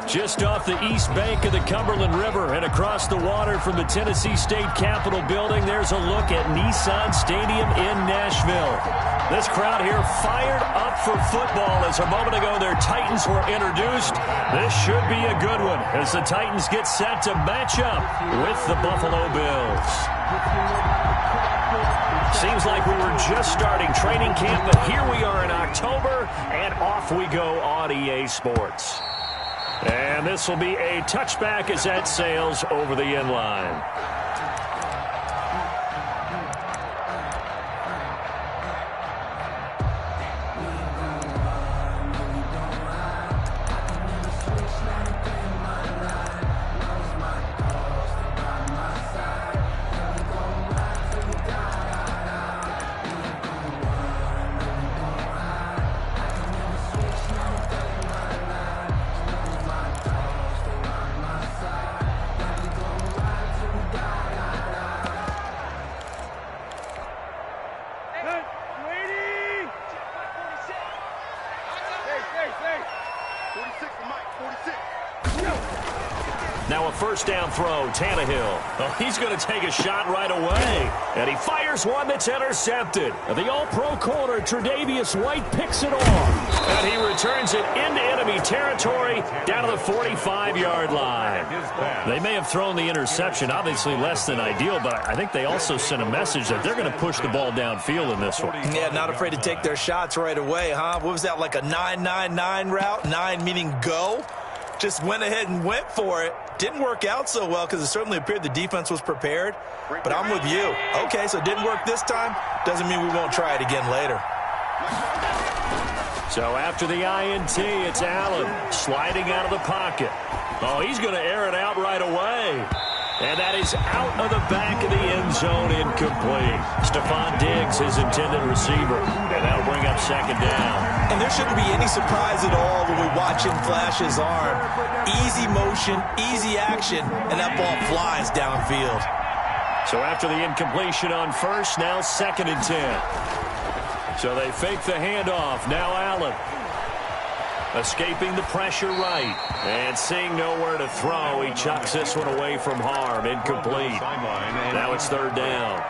Just off the east bank of the Cumberland River and across the water from the Tennessee State Capitol building, there's a look at Nissan Stadium in Nashville. This crowd here fired up for football as a moment ago their Titans were introduced. This should be a good one as the Titans get set to match up with the Buffalo Bills. Seems like we were just starting training camp, but here we are in October, and off we go on EA Sports. And this will be a touchback as that sails over the end line. Now a first down throw, Tannehill. Oh, he's going to take a shot right away. And he fires one that's intercepted. The all-pro corner, Tre'Davious White, picks it off. And he returns it into enemy territory down to the 45-yard line. They may have thrown the interception, obviously less than ideal, but I think they also sent a message that they're going to push the ball downfield in this one. Yeah, not afraid to take their shots right away, huh? What was that, like a 9-9-9 route? 9 meaning go? Just went ahead and went for it. Didn't work out so well because it certainly appeared the defense was prepared. But I'm with you. Okay, so it didn't work this time. Doesn't mean we won't try it again later. So after the INT, it's Allen sliding out of the pocket. Oh, he's going to air it out right away. And that is out of the back of the end zone, incomplete. Stephon Diggs, his intended receiver. And that'll bring up second down. And there shouldn't be any surprise at all when we watch him flash his arm. Easy motion, easy action, and that ball flies downfield. So after the incompletion on first, now second and 10. So they fake the handoff. Now Allen. Escaping the pressure right. And seeing nowhere to throw, he chucks this one away from harm. Incomplete. Now it's third down.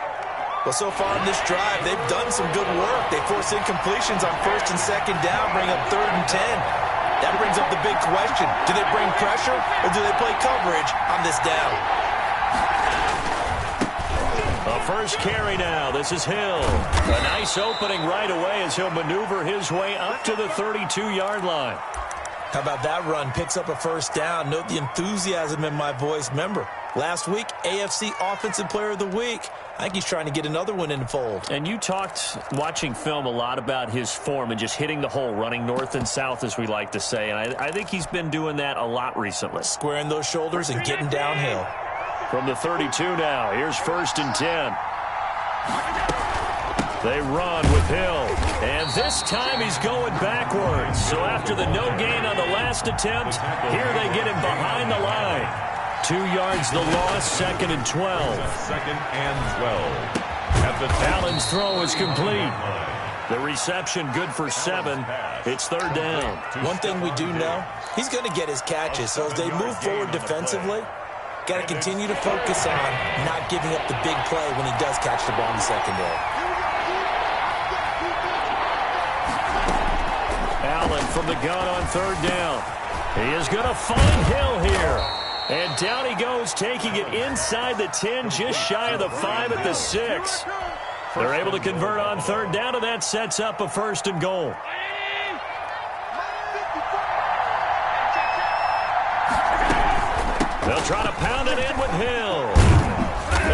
Well, so far in this drive, they've done some good work. They force incompletions on first and second down, bring up third and 10. That brings up the big question. Do they bring pressure or do they play coverage on this down? A first carry now. This is Hill. A nice opening right away as he'll maneuver his way up to the 32-yard line. How about that run? Picks up a first down. Note the enthusiasm in my voice. Remember, last week, AFC Offensive Player of the Week. I think he's trying to get another one in the fold. And you talked, watching film, a lot about his form and just hitting the hole, running north and south, as we like to say. And I think he's been doing that a lot recently. Squaring those shoulders and getting downhill. From the 32 now, here's first and 10. They run with Hill. And this time he's going backwards. So after the no gain on the last attempt, here they get him behind the line. 2 yards the loss, second and 12. Second and 12. Allen's throw is complete. The reception good for 7. It's third down. One thing we do know, he's going to get his catches. So as they move forward defensively, got to continue to focus on not giving up the big play when he does catch the ball in the secondary. Allen from the gun on third down. He is going to find Hill here. And down he goes, taking it inside the 10, just shy of the 5 at the 6. They're able to convert on third down, and that sets up a first and goal. They'll try to pound it in with Hill.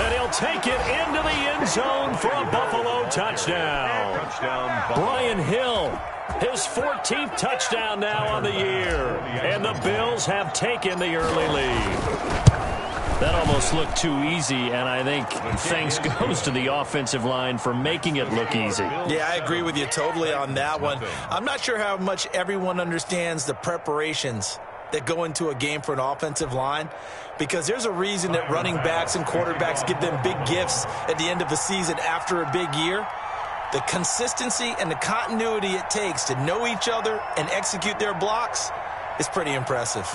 And he'll take it into the end zone for a Buffalo touchdown. Brian Hill, his 14th touchdown now on the year. And the Bills have taken the early lead. That almost looked too easy, and I think thanks goes to the offensive line for making it look easy. Yeah, I agree with you totally on that one. I'm not sure how much everyone understands the preparations that go into a game for an offensive line, because there's a reason that running backs and quarterbacks give them big gifts at the end of the season after a big year. The consistency and the continuity it takes to know each other and execute their blocks is pretty impressive.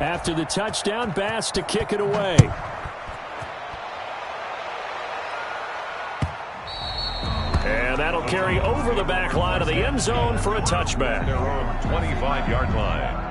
After the touchdown, Bass to kick it away. And that'll carry over the back line of the end zone for a touchback. Their own 25-yard line.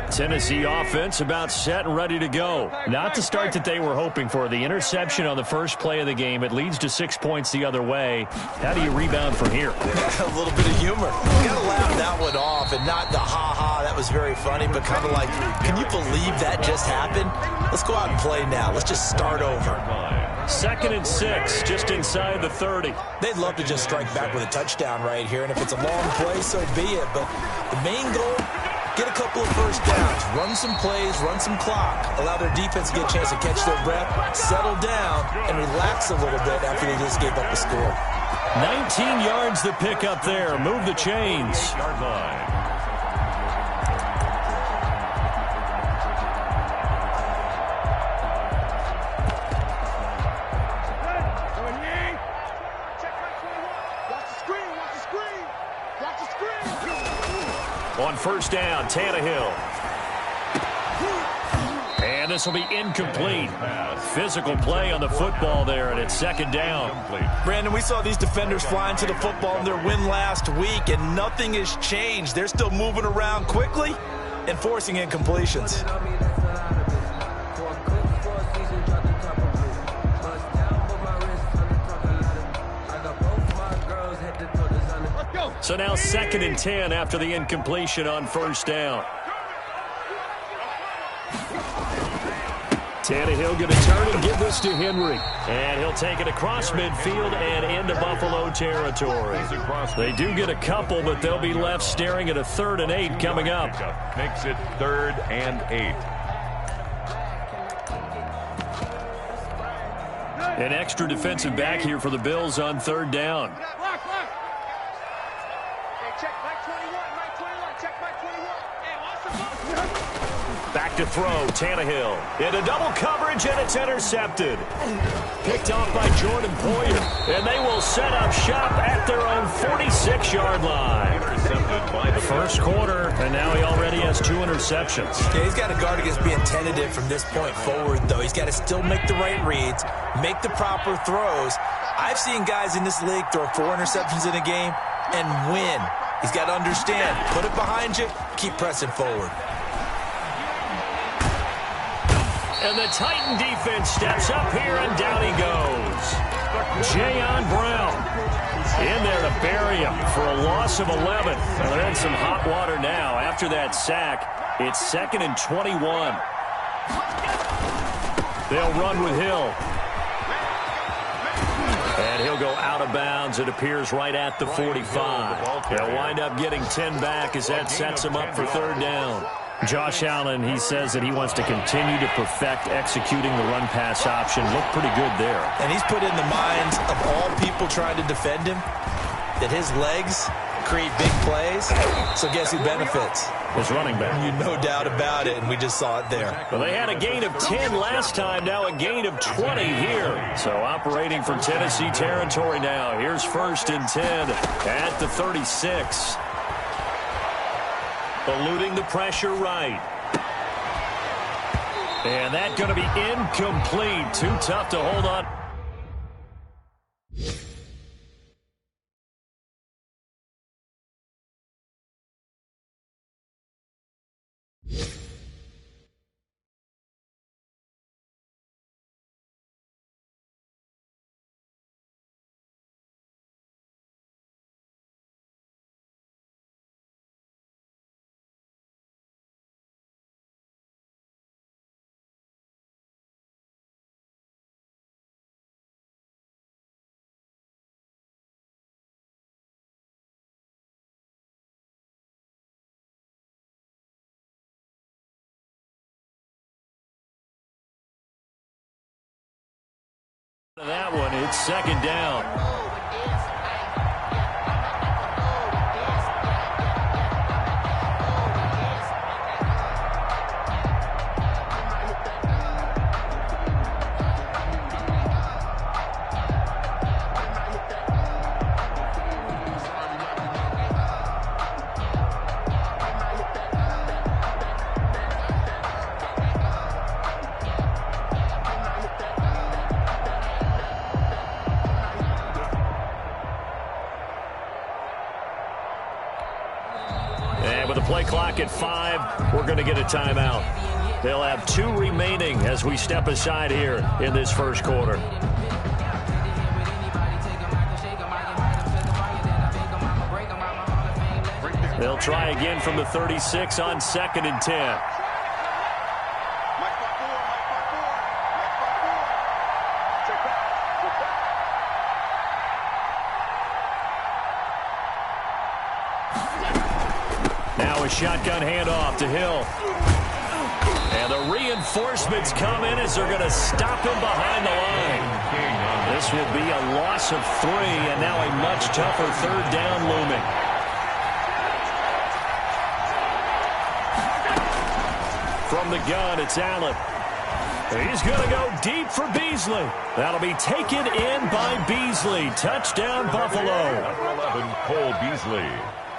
Tennessee offense about set and ready to go. Not the start that they were hoping for. The interception on the first play of the game. It leads to 6 points the other way. How do you rebound from here? A little bit of humor. You got to laugh that one off and not the ha-ha. That was very funny, but kind of like, can you believe that just happened? Let's go out and play now. Let's just start over. 2nd and 6, just inside the 30. They'd love to just strike back with a touchdown right here, and if it's a long play, so be it. But the main goal, get a couple of first downs, run some plays, run some clock, allow their defense to get a chance to catch their breath, settle down, and relax a little bit after they just gave up the score. 19 yards to pick up there. Move the chains. Yard line. On first down, Tannehill. And this will be incomplete. Physical play on the football there, and it's 2nd down. Brandon, we saw these defenders flying to the football in their win last week, and nothing has changed. They're still moving around quickly and forcing incompletions. So now 2nd and 10 after the incompletion on first down. Tannehill going to turn and give this to Henry. And he'll take it across midfield and into Buffalo territory. They do get a couple, but they'll be left staring at a 3rd and 8 coming up. Makes it 3rd and 8. An extra defensive back here for the Bills on 3rd down. Back to throw, Tannehill. Into double coverage, and it's intercepted. Picked off by Jordan Poyer. And they will set up shop at their own 46-yard line. First quarter, and now he already has 2 interceptions. Yeah, he's got to guard against being tentative from this point forward, though. He's got to still make the right reads, make the proper throws. I've seen guys in this league throw 4 interceptions in a game and win. He's got to understand, put it behind you, keep pressing forward. And the Titan defense steps up here, and down he goes. Jayon Brown in there to bury him for a loss of 11. And they're in some hot water now. After that sack, it's 2nd and 21. They'll run with Hill. And he'll go out of bounds. It appears right at the 45. They'll wind up getting 10 back as that sets him up for 3rd down. Josh Allen, he says that he wants to continue to perfect executing the run-pass option. Looked pretty good there. And he's put in the minds of all people trying to defend him that his legs create big plays. So guess who benefits? His running back. You no doubt about it, and we just saw it there. Well, they had a gain of 10 last time, now a gain of 20 here. So operating for Tennessee territory now. Here's 1st and 10 at the 36. Eluding the pressure right. And that going to be incomplete. Too tough to hold on. That one, it's 2nd down. Play clock at 5. We're going to get a timeout. They'll have 2 remaining as we step aside here in this first quarter. They'll try again from the 36 on 2nd and 10. Now a shotgun handoff to Hill. And the reinforcements come in as they're going to stop him behind the line. This will be a loss of 3, and now a much tougher 3rd down looming. From the gun, it's Allen. He's going to go deep for Beasley. That'll be taken in by Beasley. Touchdown, Buffalo. Number 11, Cole Beasley.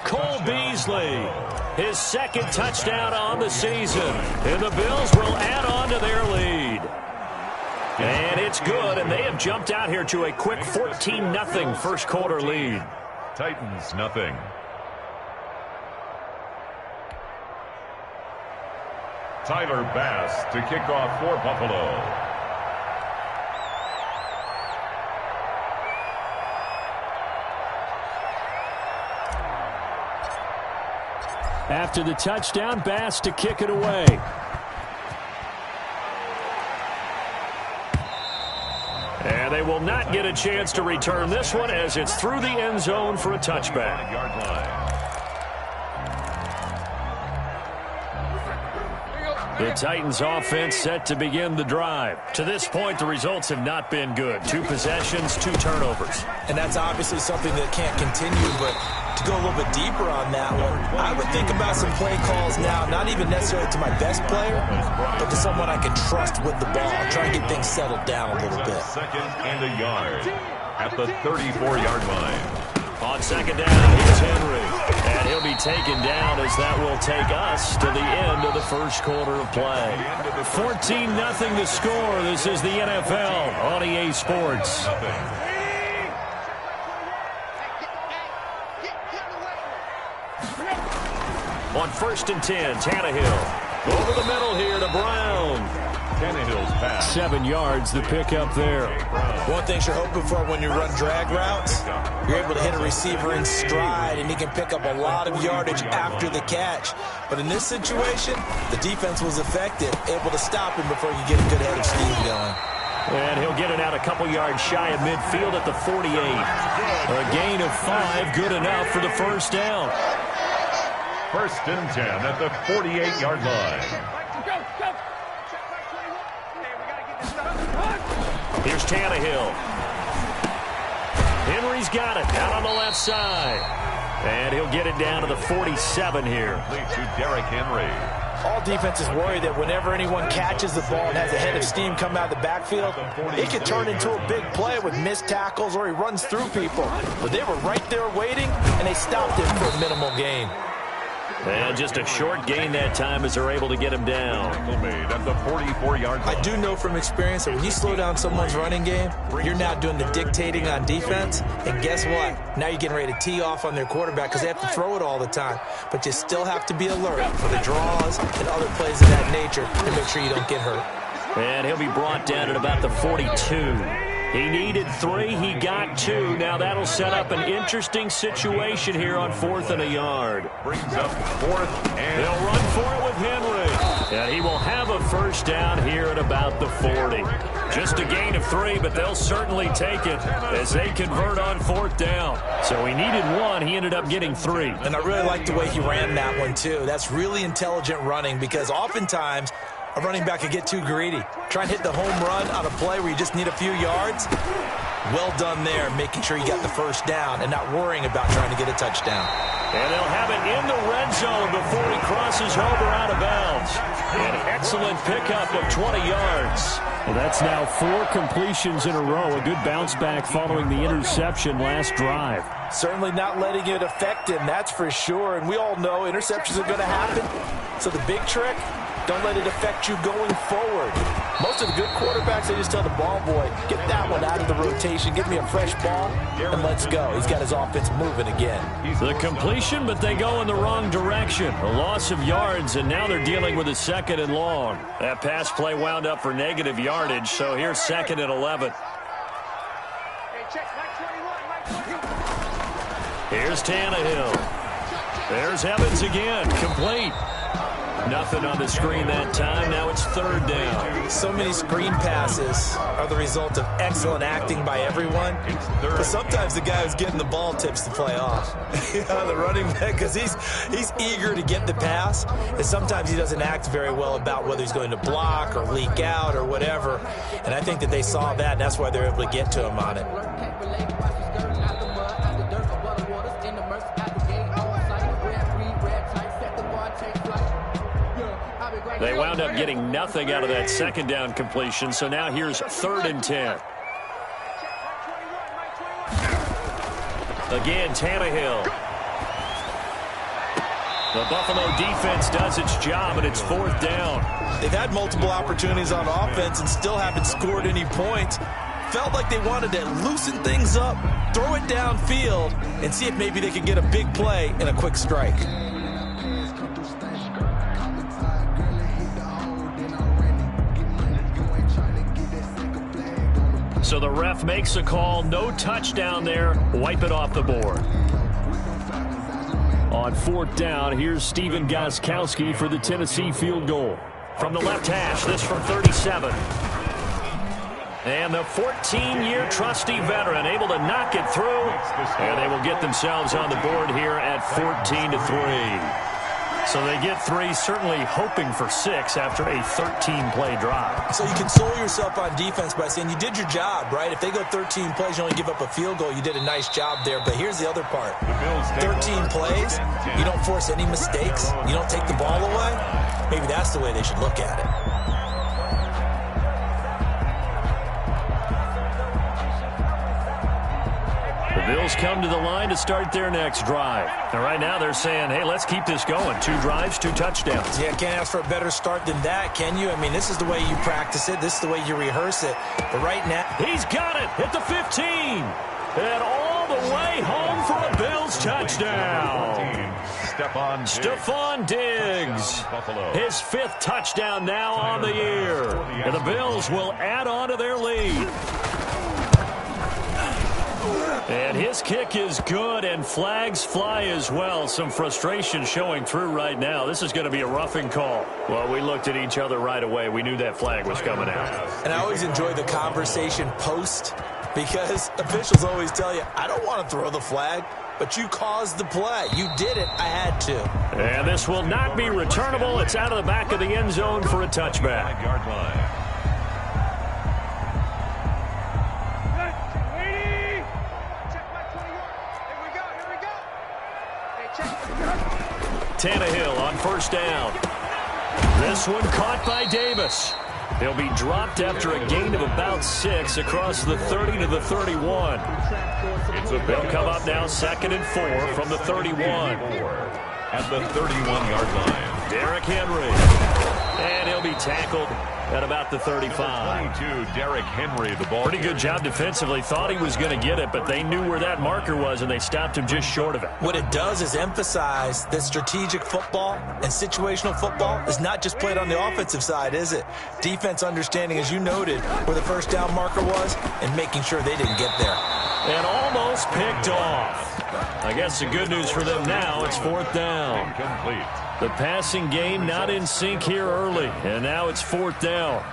Cole Beasley, his 2nd touchdown on the season. And the Bills will add on to their lead. And it's good, and they have jumped out here to a quick 14-0 first quarter lead. Titans, nothing. Tyler Bass to kick off for Buffalo. After the touchdown, Bass to kick it away. And they will not get a chance to return this one as it's through the end zone for a touchback. Yard line. The Titans offense set to begin the drive. To this point, the results have not been good. 2 possessions, 2 turnovers. And that's obviously something that can't continue, but to go a little bit deeper on that one, I would think about some play calls now, not even necessarily to my best player, but to someone I can trust with the ball. Try and get things settled down a little bit. 2nd and a yard at the 34-yard line. On 2nd down, here's Henry. And he'll be taken down as that will take us to the end of the first quarter of play. 14-0 the score. This is the NFL on EA Sports. On 1st and 10, Tannehill. Over the middle here to Brown. Tannehill's pass. 7 yards, the pickup there. One thing you're hoping for when you run drag routes, you're able to hit a receiver in stride, and he can pick up a lot of yardage after the catch. But in this situation, the defense was effective, able to stop him before you get a good head of steam going. And he'll get it out a couple yards shy of midfield at the 48. A gain of 5, good enough for the first down. 1st and 10 at the 48-yard line. Here's Tannehill. Henry's got it out on the left side. And he'll get it down to the 47 here. To Derrick Henry. All defenses worry that whenever anyone catches the ball and has a head of steam come out of the backfield, it can turn into a big play with missed tackles or he runs through people. But they were right there waiting, and they stopped him for a minimal gain. And just a short gain that time as they're able to get him down. At the 44-yard line. I do know from experience that when you slow down someone's running game, you're now doing the dictating on defense. And guess what? Now you're getting ready to tee off on their quarterback because they have to throw it all the time. But you still have to be alert for the draws and other plays of that nature to make sure you don't get hurt. And he'll be brought down at about the 42. He needed 3. He got 2. Now that'll set up an interesting situation here on 4th and a yard. Brings up 4th and... They'll run for it with Henry. And he will have a first down here at about the 40. Just a gain of 3, but they'll certainly take it as they convert on 4th down. So he needed 1. He ended up getting 3. And I really like the way he ran that one, too. That's really intelligent running because oftentimes a running back can get too greedy. Try and hit the home run on a play where you just need a few yards. Well done there, making sure you got the first down and not worrying about trying to get a touchdown. And they'll have it in the red zone before he crosses over out of bounds. An excellent pickup of 20 yards. Well, that's now 4 completions in a row. A good bounce back following the interception last drive. Certainly not letting it affect him, that's for sure. And we all know interceptions are going to happen. So the big trick, don't let it affect you going forward. Most of the good quarterbacks, they just tell the ball boy, get that one out of the rotation, give me a fresh ball, and let's go. He's got his offense moving again. The completion, but they go in the wrong direction. A loss of yards, and now they're dealing with a 2nd and long. That pass play wound up for negative yardage, so here's 2nd and 11. Here's Tannehill. There's Evans again, complete. Nothing on the screen that time. Now it's 3rd down. So many screen passes are the result of excellent acting by everyone. But sometimes the guy who's getting the ball tips the play off. The running back, because he's eager to get the pass. And sometimes he doesn't act very well about whether he's going to block or leak out or whatever. And I think that they saw that, and that's why they're able to get to him on it. They wound up getting nothing out of that 2nd down completion, so now here's 3rd and 10. Again, Tannehill. The Buffalo defense does its job, and it's 4th down. They've had multiple opportunities on offense and still haven't scored any points. Felt like they wanted to loosen things up, throw it downfield, and see if maybe they could get a big play and a quick strike. So the ref makes a call, no touchdown there, wipe it off the board. On 4th down, here's Stephen Gostkowski for the Tennessee field goal. From the left hash, this from 37. And the 14-year trusty veteran able to knock it through, and they will get themselves on the board here at 14-3. So they get 3, certainly hoping for 6 after a 13-play drive. So you console yourself on defense by saying you did your job, right? If they go 13 plays, you only give up a field goal, you did a nice job there. But here's the other part. 13 plays, you don't force any mistakes, you don't take the ball away. Maybe that's the way they should look at it. The Bills come to the line to start their next drive. And right now they're saying, hey, let's keep this going. 2 drives, 2 touchdowns. Yeah, can't ask for a better start than that, can you? I mean, this is the way you practice it. This is the way you rehearse it. But right now, he's got it at the 15. And all the way home for a Bills touchdown. Stephon Diggs. His 5th touchdown now on the year. And the Bills will add on to their lead. And his kick is good, and flags fly as well. Some frustration showing through right now. This is going to be a roughing call. Well, we looked at each other right away. We knew that flag was coming out. And I always enjoy the conversation post, because officials always tell you, I don't want to throw the flag, but you caused the play. You did it. I had to. And this will not be returnable. It's out of the back of the end zone for a touchback. Yard line. Tannehill on 1st down. This one caught by Davis. He'll be dropped after a gain of about 6 across the 30 to the 31. They'll come up now 2nd and 4 from the 31. At the 31-yard line. Derrick Henry. And he'll be tackled at about the 35. 22, Derrick Henry, the ball. Pretty good job defensively. Thought he was going to get it, but they knew where that marker was, and they stopped him just short of it. What it does is emphasize that strategic football and situational football is not just played on the offensive side, is it? Defense understanding, as you noted, where the 1st down marker was and making sure they didn't get there. And almost picked off. I guess the good news for them now, it's 4th down. Incomplete. The passing game not in sync here early, and now it's 4th down.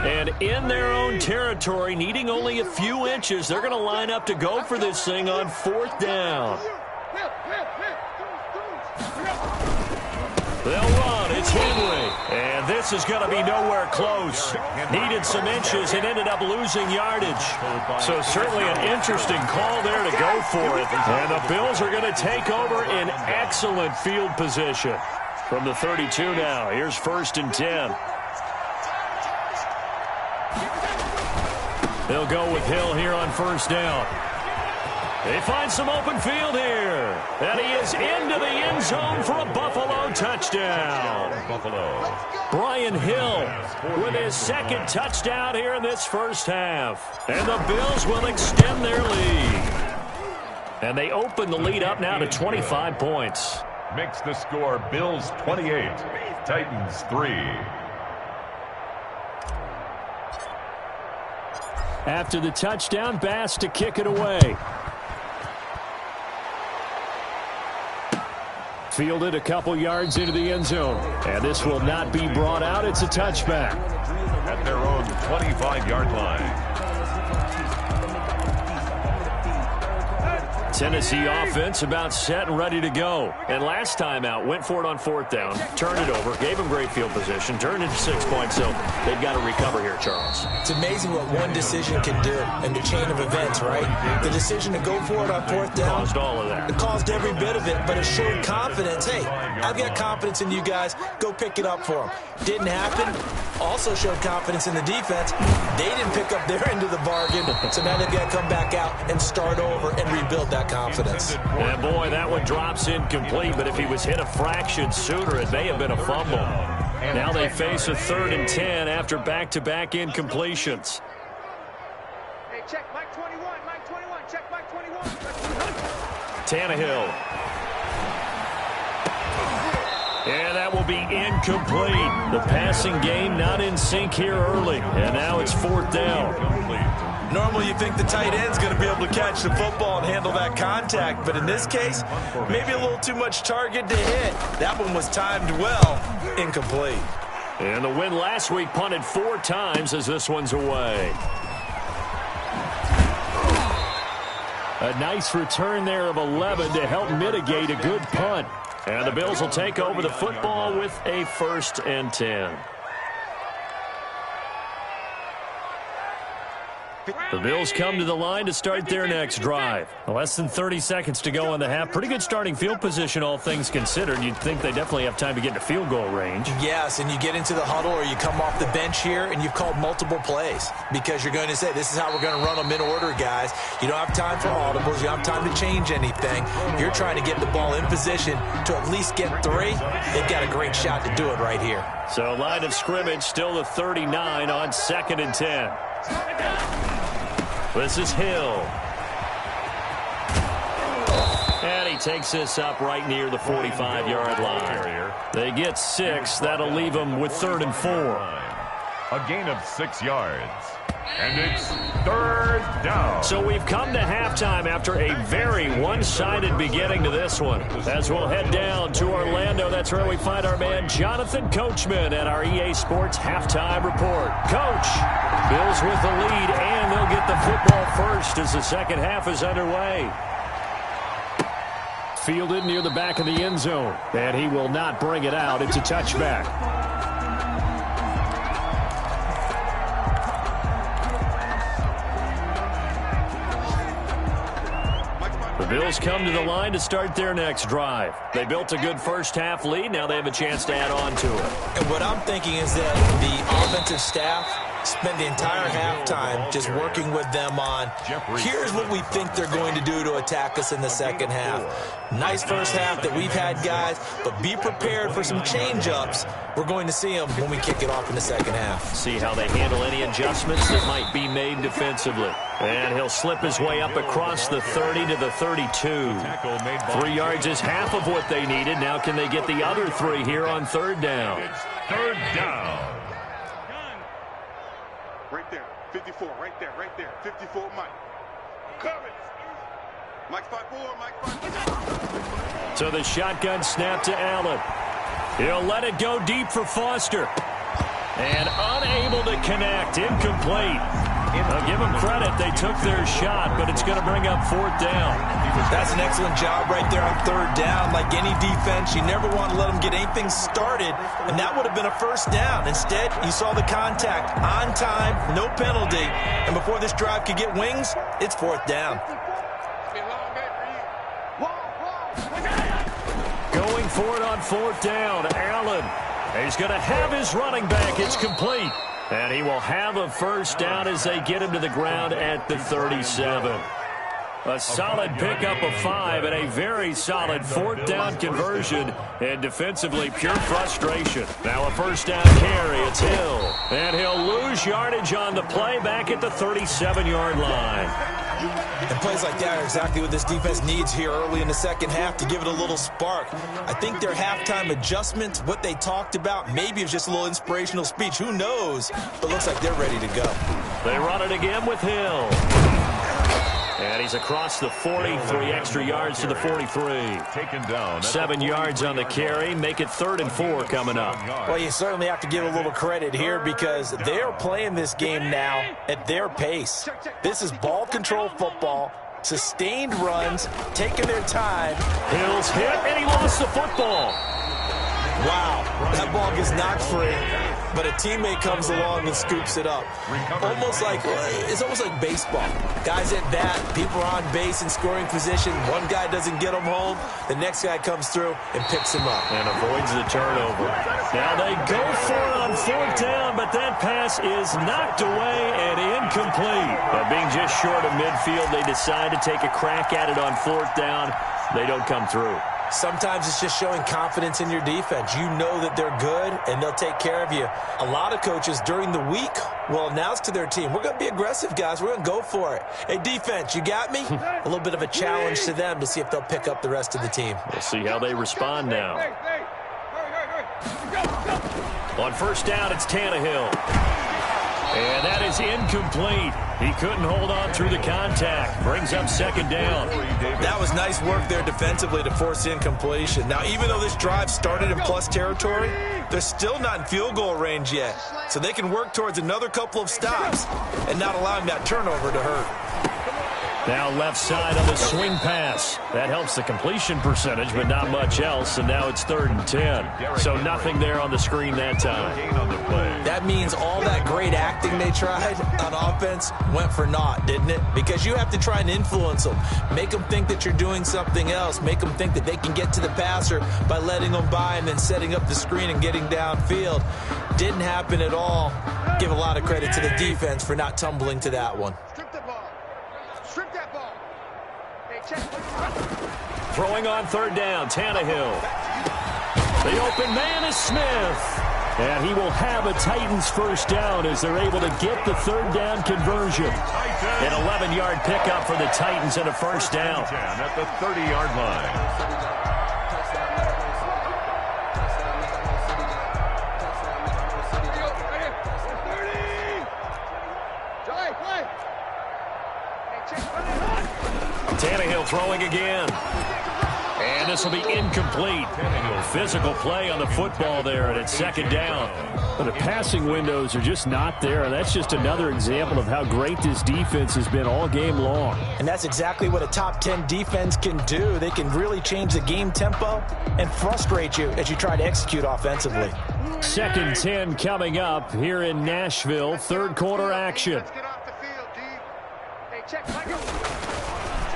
And in their own territory, needing only a few inches, they're going to line up to go for this thing on 4th down. They'll run. It's Henry. And this is going to be nowhere close. Needed some inches and ended up losing yardage. So certainly an interesting call there to go for it. And the Bills are going to take over in excellent field position. From the 32 now, here's 1st and 10. They'll go with Hill here on 1st down. They find some open field here. And he is into the end zone for a Buffalo touchdown. Buffalo. Brian Hill with his 2nd touchdown here in this first half. And the Bills will extend their lead. And they open the lead up now to 25 points. Makes the score Bills 28, Titans 3. After the touchdown, Bass to kick it away. Fielded a couple yards into the end zone. And this will not be brought out. It's a touchback. At their own 25-yard line. Tennessee offense about set and ready to go. And last time out, went for it on 4th down, turned it over, gave them great field position, turned into 6 points, so they've got to recover here, Charles. It's amazing what one decision can do in the chain of events, right? The decision to go for it on 4th down. Caused all of that. It caused every bit of it, but it showed confidence. Hey, I've got confidence in you guys. Go pick it up for them. Didn't happen. Also showed confidence in the defense. They didn't pick up their end of the bargain, so now they've got to come back out and start over and rebuild that confidence. And boy, that one drops incomplete, but if he was hit a fraction sooner, it may have been a fumble. Now they face a 3rd and 10 after back-to-back incompletions. Hey, check Mike 21, Mike 21, check Mike 21. Tannehill. And that will be incomplete. The passing game not in sync here early. And now it's 4th down. Normally you think the tight end's going to be able to catch the football and handle that contact, but in this case, maybe a little too much target to hit. That one was timed well, incomplete. And the win last week punted 4 times as this one's away. A nice return there of 11 to help mitigate a good punt. And the Bills will take over the football with a 1st and 10. The Bills come to the line to start their next drive. Less than 30 seconds to go in the half. Pretty good starting field position, all things considered. You'd think they definitely have time to get to field goal range. Yes, and you get into the huddle or you come off the bench here and you've called multiple plays because you're going to say, this is how we're going to run them in order, guys. You don't have time for audibles. You don't have time to change anything. You're trying to get the ball in position to at least get 3. They've got a great shot to do it right here. So line of scrimmage still the 39 on 2nd and 10. This is Hill. And he takes this up right near the 45-yard line. They get 6. That'll leave them with 3rd and 4. A gain of 6 yards. And it's 3rd down. So we've come to halftime after a very one-sided beginning to this one. As we'll head down to Orlando, that's where we find our man Jonathan Coachman at our EA Sports Halftime Report. Coach, Bills with the lead, and they'll get the football first as the second half is underway. Fielded near the back of the end zone, and he will not bring it out. It's a touchback. The Bills come to the line to start their next drive. They built a good first half lead. Now they have a chance to add on to it. And what I'm thinking is that the offensive staff spent the entire halftime just working with them on, here's what we think they're going to do to attack us in the second half. Nice first half that we've had, guys, but be prepared for some change-ups. We're going to see them when we kick it off in the second half. See how they handle any adjustments that might be made defensively. And he'll slip his way up across the 30 to the 32. 3 yards is half of what they needed. Now can they get the other 3 here on 3rd down? It's 3rd down. Right there, 54, right there, 54, Mike. Coverage. Mike 5-4, Mike 5. So the shotgun snap to Allen. He'll let it go deep for Foster. And unable to connect, incomplete. I'll give them credit, they took their shot, but it's going to bring up 4th down. That's an excellent job right there on 3rd down. Like any defense, you never want to let them get anything started, and that would have been a 1st down. Instead, you saw the contact on time, no penalty, and before this drive could get wings, it's 4th down. Going for it on 4th down. Allen. He's going to have his running back. It's complete. And he will have a first down as they get him to the ground at the 37. A solid pickup of 5 and a very solid 4th down conversion. And defensively, pure frustration. Now a first down carry. It's Hill. And he'll lose yardage on the play back at the 37-yard line. And plays like that are exactly what this defense needs here early in the second half to give it a little spark. I think their halftime adjustment, what they talked about, maybe it's just a little inspirational speech. Who knows? But looks like they're ready to go. They run it again with Hill. And he's across the 40, 3 extra yards to the 43. Taken down. 7 yards on the carry. Make it 3rd and 4 coming up. Well, you certainly have to give a little credit here because they're playing this game now at their pace. This is ball control football, sustained runs, taking their time. Hill's hit, and he lost the football. Wow, that ball gets knocked free, but a teammate comes along and scoops it up. It's almost like baseball. Guys at bat, people are on base in scoring position. One guy doesn't get them home, the next guy comes through and picks him up. And avoids the turnover. Now they go for it on 4th down, but that pass is knocked away and incomplete. But being just short of midfield, they decide to take a crack at it on 4th down. They don't come through. Sometimes it's just showing confidence in your defense. You know that they're good, and they'll take care of you. A lot of coaches during the week will announce to their team, we're going to be aggressive, guys. We're going to go for it. Hey, defense, you got me? A little bit of a challenge to them to see if they'll pick up the rest of the team. We'll see how they respond now. On 1st down, it's Tannehill. And that is incomplete. He couldn't hold on through the contact. Brings up 2nd down. That was nice work there defensively to force incompletion. Now, even though this drive started in plus territory, they're still not in field goal range yet. So they can work towards another couple of stops and not allowing that turnover to hurt. Now left side on the swing pass. That helps the completion percentage, but not much else. And now it's 3rd and 10. So nothing there on the screen that time. That means all that great acting they tried on offense went for naught, didn't it? Because you have to try and influence them. Make them think that you're doing something else. Make them think that they can get to the passer by letting them by and then setting up the screen and getting downfield. Didn't happen at all. Give a lot of credit to the defense for not tumbling to that one. Strip that ball. Throwing on 3rd down, Tannehill. The open man is Smith. And he will have a Titans first down as they're able to get the 3rd down conversion. An 11-yard pickup for the Titans and a first down. At the 30-yard line. Tannehill throwing again. And this will be incomplete. Physical play on the football there, and it's 2nd down. But the passing windows are just not there, and that's just another example of how great this defense has been all game long. And that's exactly what a top 10 defense can do. They can really change the game tempo and frustrate you as you try to execute offensively. 2nd and 10 coming up here in Nashville. 3rd quarter action.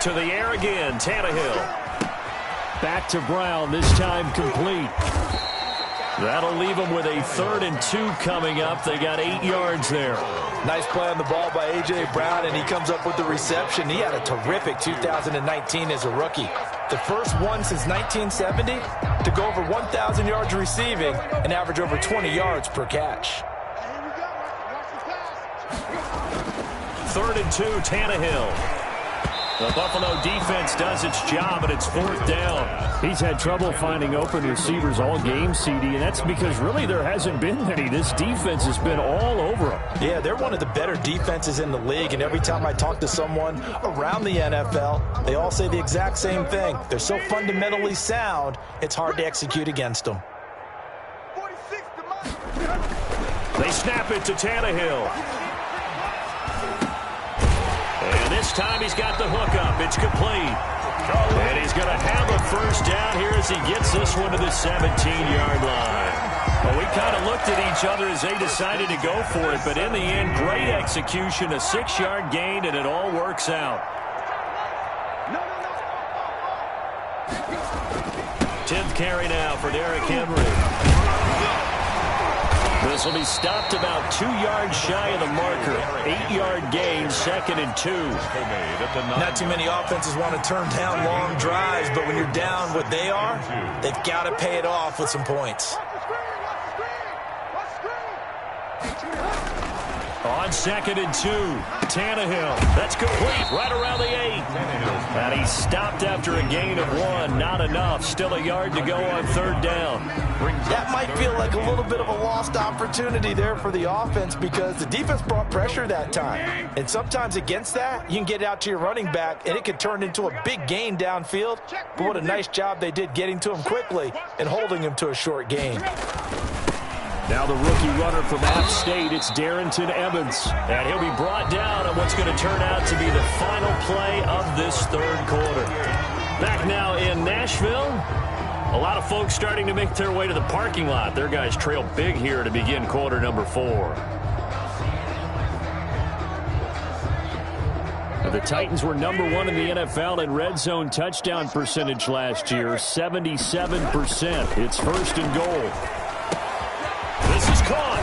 To the air again, Tannehill. Back to Brown, this time complete. That'll leave them with a 3rd and 2 coming up. They got 8 yards there. Nice play on the ball by A.J. Brown, and he comes up with the reception. He had a terrific 2019 as a rookie. The first one since 1970 to go over 1,000 yards receiving and average over 20 yards per catch. 3rd and 2, Tannehill. The Buffalo defense does its job, and it's 4th down. He's had trouble finding open receivers all game, CD, and that's because really there hasn't been many. This defense has been all over them. Yeah, they're one of the better defenses in the league, and every time I talk to someone around the NFL, they all say the exact same thing. They're so fundamentally sound, it's hard to execute against them. They snap it to Tannehill. And this time he's got the hook up. It's complete. And he's going to have a first down here as he gets this one to the 17-yard line. Well, we kind of looked at each other as they decided to go for it, but in the end, great execution, a 6-yard gain, and it all works out. 10th carry now for Derrick Henry. This will be stopped about 2 yards shy of the marker. 8-yard gain, 2nd and 2. Not too many offenses want to turn down long drives, but when you're down what they are, they've got to pay it off with some points. On 2nd and 2, Tannehill. That's complete right around the 8. And he stopped after a gain of 1. Not enough. Still a yard to go on 3rd down. That might feel like a little bit of a lost opportunity there for the offense because the defense brought pressure that time. And sometimes against that, you can get out to your running back, and it could turn into a big gain downfield. But what a nice job they did getting to him quickly and holding him to a short gain. Now the rookie runner from App State, it's Darrington Evans. And he'll be brought down on what's going to turn out to be the final play of this 3rd quarter. Back now in Nashville. A lot of folks starting to make their way to the parking lot. Their guys trail big here to begin quarter number 4. The Titans were number 1 in the NFL in red zone touchdown percentage last year, 77%. It's 1st and goal. This is caught,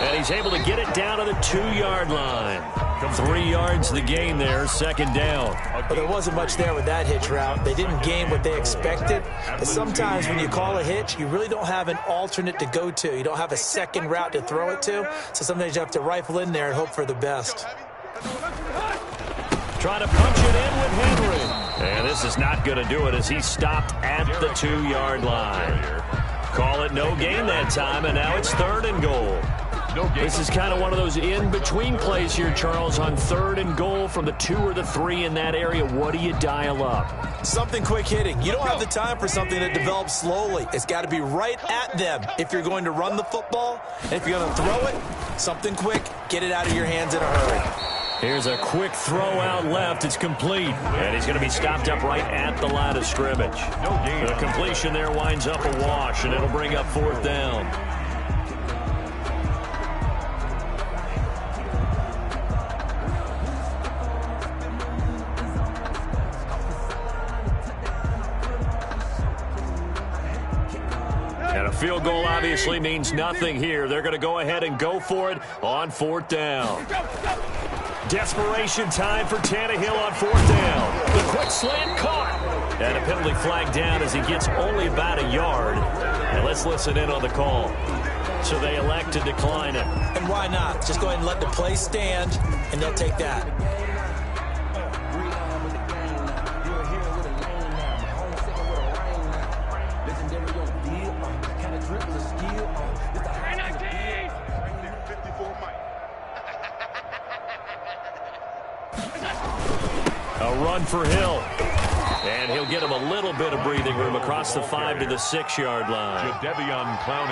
and he's able to get it down to the 2-yard line. 3 yards the gain there, 2nd down. But there wasn't much there with that hitch route. They didn't gain what they expected. But sometimes when you call a hitch, you really don't have an alternate to go to. You don't have a second route to throw it to. So sometimes you have to rifle in there and hope for the best. Trying to punch it in with Henry. And this is not going to do it as he stopped at the 2-yard line. Call it no gain that time, and now it's 3rd and goal. This is kind of one of those in-between plays here, Charles, on 3rd and goal from the 2 or the 3 in that area. What do you dial up? Something quick hitting. You don't have the time for something that develops slowly. It's got to be right at them if you're going to run the football. And if you're going to throw it, something quick, get it out of your hands in a hurry. Here's a quick throw out left. It's complete. And he's going to be stopped up right at the line of scrimmage. The completion there winds up a wash, and it'll bring up 4th down. And a field goal obviously means nothing here. They're going to go ahead and go for it on 4th down. Desperation time for Tannehill on 4th down. The quick slant caught. And a penalty flag down as he gets only about a yard. And let's listen in on the call. So they elect to decline it. And why not? Just go ahead and let the play stand, and they'll take that. A run for Hill. And he'll get him a little bit of breathing room across the 5 to the 6-yard line.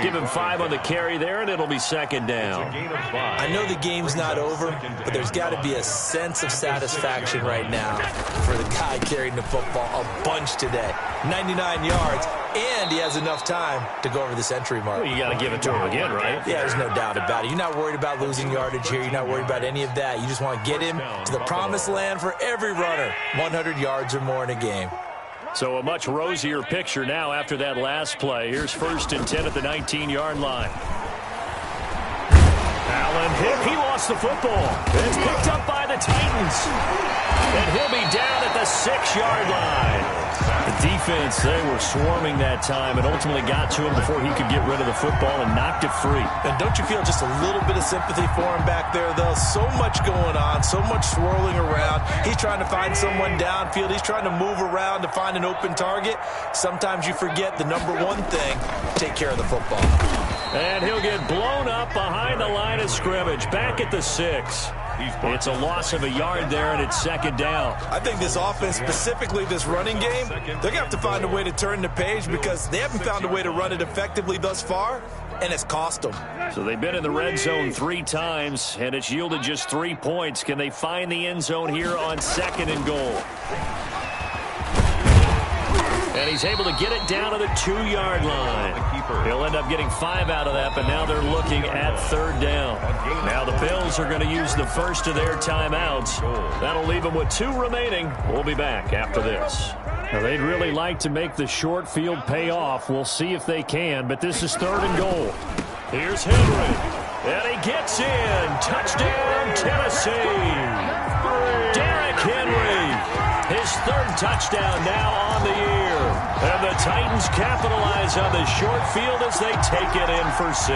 Give him 5 on the carry there, and it'll be 2nd down. I know the game's not over, but there's got to be a sense of satisfaction right now for the guy carrying the football a bunch today. 99 yards, and he has enough time to go over the century mark. Well, you got to give it to him again, right? Yeah, there's no doubt about it. You're not worried about losing yardage here. You're not worried about any of that. You just want to get him to the promised land for every runner, 100 yards or more in a game. So a much rosier picture now after that last play. Here's 1st and 10 at the 19-yard line. Allen, he lost the football. It's picked up by the Titans. And he'll be down at the 6-yard line. The defense, they were swarming that time and ultimately got to him before he could get rid of the football and knocked it free. And don't you feel just a little bit of sympathy for him back there, though? So much going on, so much swirling around. He's trying to find someone downfield. He's trying to move around to find an open target. Sometimes you forget the number one thing, take care of the football. And he'll get blown up behind the line of scrimmage, back at the 6. It's a loss of a yard there, and it's 2nd down. I think this offense, specifically this running game, they're going to have to find a way to turn the page because they haven't found a way to run it effectively thus far, and it's cost them. So they've been in the red zone 3 times, and it's yielded just 3 points. Can they find the end zone here on 2nd and goal? And he's able to get it down to the 2-yard line. He'll end up getting 5 out of that, but now they're looking at 3rd down. Now the Bills are going to use the first of their timeouts. That'll leave them with 2 remaining. We'll be back after this. Now, they'd really like to make the short field pay off. We'll see if they can, but this is 3rd and goal. Here's Henry, and he gets in. Touchdown, Tennessee. Derrick Henry, his 3rd touchdown now on the year. And the Titans capitalize on the short field as they take it in for 6.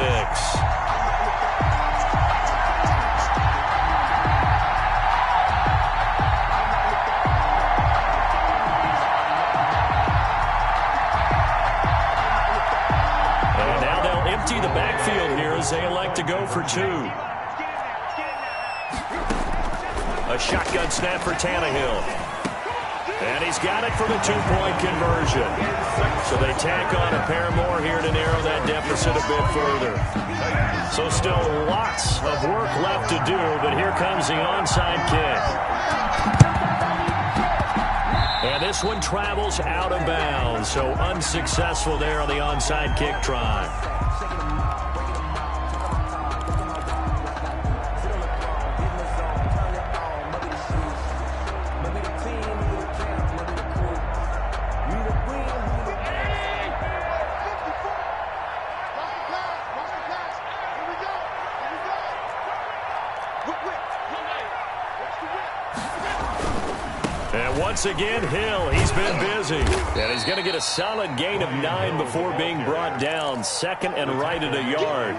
The backfield here as they elect to go for 2. A shotgun snap for Tannehill. And he's got it for the 2-point conversion. So they tack on a pair more here to narrow that deficit a bit further. So still lots of work left to do, but here comes the onside kick. And this one travels out of bounds, so unsuccessful there on the onside kick try. And once again, Hill, he's been busy. And he's going to get a solid gain of 9 before being brought down. 2nd and right at a yard.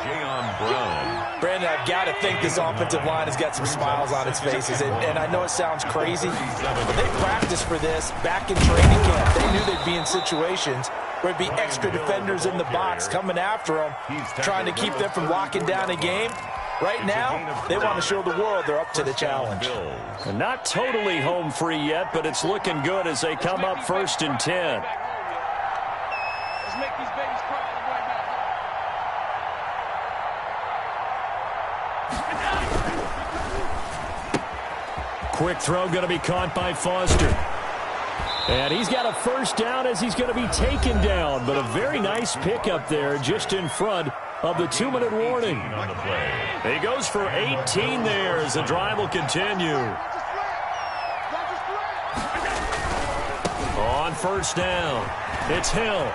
Brandon, I've got to think this offensive line has got some smiles on its faces. And I know it sounds crazy, but they practiced for this back in training camp. They knew they'd be in situations where it'd be extra defenders in the box coming after them, trying to keep them from locking down a game. Right now, they want to show the world they're up to the challenge. And not totally home free yet, but it's looking good as they come up 1st and 10. Let's make these babies cry right now. Quick throw going to be caught by Foster. And he's got a 1st down as he's going to be taken down. But a very nice pickup there just in front of the 2-minute warning. He goes for 18 there as the drive will continue. On 1st down, it's Hill.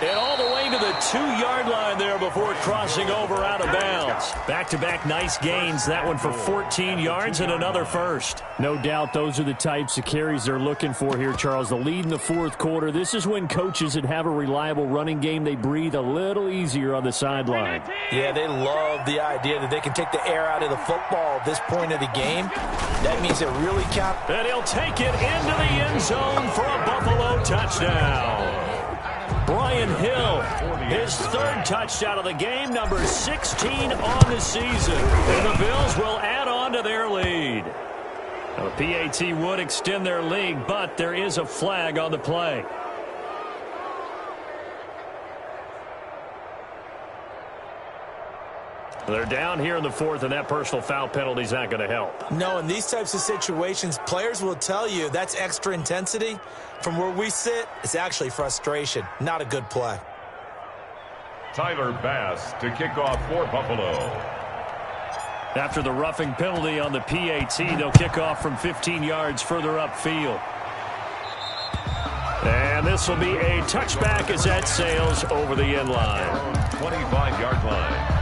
And all the way to the 2-yard line there before crossing over out of bounds. Back-to-back nice gains. That one for 14 yards and another 1st. No doubt those are the types of carries they're looking for here, Charles. The lead in the 4th quarter. This is when coaches that have a reliable running game, they breathe a little easier on the sideline. Yeah, they love the idea that they can take the air out of the football at this point of the game. That means it really counts. And he'll take it into the end zone for a Buffalo touchdown. Brian Hill, his 3rd touchdown of the game, number 16 on the season. And the Bills will add on to their lead. Now, the PAT would extend their lead, but there is a flag on the play. They're down here in the 4th, and that personal foul penalty is not going to help. No, in these types of situations, players will tell you that's extra intensity. From where we sit, it's actually frustration. Not a good play. Tyler Bass to kick off for Buffalo. After the roughing penalty on the PAT, they'll kick off from 15 yards further upfield. And this will be a touchback as that sails over the end line. 25-yard line.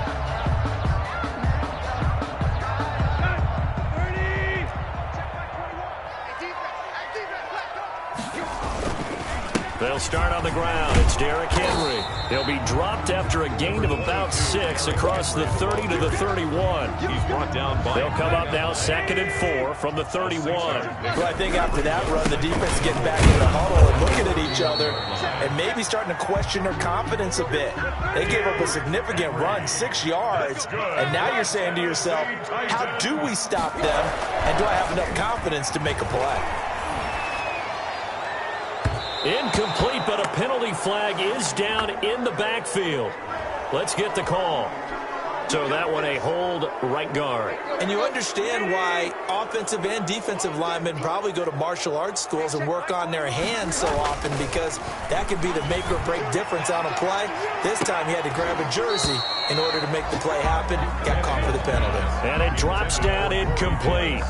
They'll start on the ground. It's Derrick Henry. He'll be dropped after a gain of about 6 across the 30 to the 31. He's brought down by. They'll come up now 2nd and 4 from the 31. Well, I think after that run, the defense getting back in the huddle and looking at each other and maybe starting to question their confidence a bit. They gave up a significant run, 6 yards, and now you're saying to yourself, how do we stop them, and do I have enough confidence to make a play? Incomplete, but a penalty flag is down in the backfield. Let's get the call. So that one a hold right guard. And you understand why offensive and defensive linemen probably go to martial arts schools and work on their hands so often, because that could be the make or break difference on a play. This time he had to grab a jersey in order to make the play happen. Got caught for the penalty. And it drops down incomplete.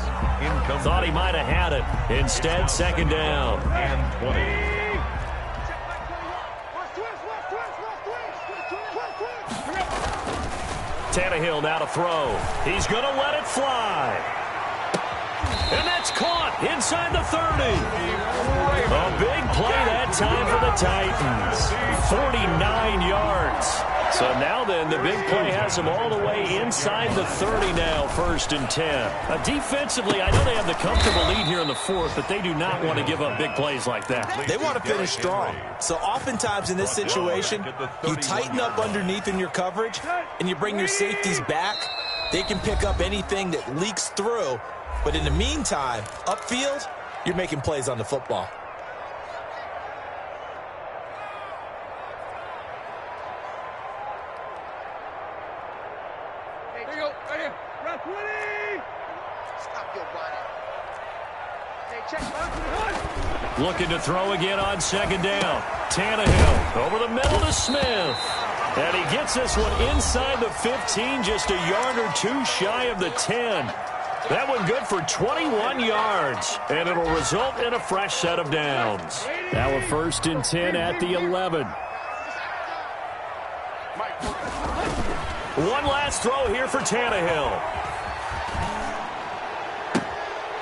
Thought he might have had it. Instead, second down. And 20. Tannehill now to throw. He's going to let it fly. And that's caught inside the 30. A big play that time for the Titans. 49 yards. So now then, the big play has them all the way inside the 30 now, 1st and 10. Defensively, I know they have the comfortable lead here in the 4th, but they do not want to give up big plays like that. They want to finish strong. So oftentimes in this situation, you tighten up underneath in your coverage, and you bring your safeties back. They can pick up anything that leaks through. But in the meantime, upfield, you're making plays on the football. Looking to throw again on second down. Tannehill over the middle to Smith. And he gets this one inside the 15, just a yard or two shy of the 10. That one good for 21 yards, and it'll result in a fresh set of downs. Now a 1st and 10 at the 11. One last throw here for Tannehill.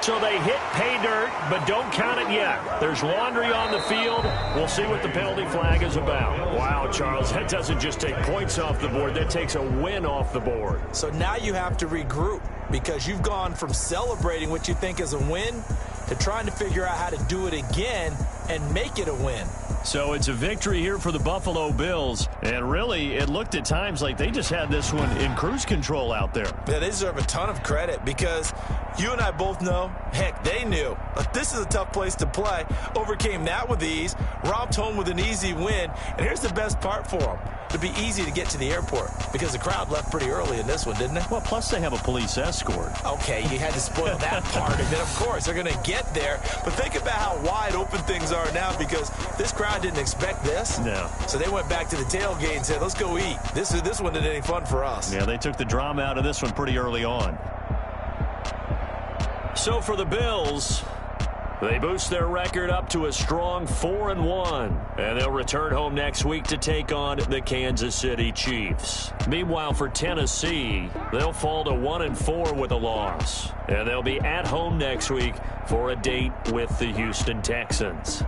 So they hit pay dirt, but don't count it yet. There's laundry on the field. We'll see what the penalty flag is about. Wow, Charles, that doesn't just take points off the board. That takes a win off the board. So now you have to regroup, because you've gone from celebrating what you think is a win to trying to figure out how to do it again and make it a win. So it's a victory here for the Buffalo Bills. And really, it looked at times like they just had this one in cruise control out there. Yeah, they deserve a ton of credit, because you and I both know, heck, they knew. But this is a tough place to play. Overcame that with ease, romped home with an easy win. And here's the best part for them. It'd be easy to get to the airport, because the crowd left pretty early in this one, didn't they? Well, plus they have a police escort. Okay, you had to spoil that part. And then, of course, they're going to get there. But think about how wide open things are now, because this crowd didn't expect this. No. So they went back to the tailgate and said, let's go eat. This one isn't any fun for us. Yeah, they took the drama out of this one pretty early on. So for the Bills, they boost their record up to a strong 4-1, and they'll return home next week to take on the Kansas City Chiefs. Meanwhile, for Tennessee, they'll fall to 1-4 with a loss, and they'll be at home next week for a date with the Houston Texans.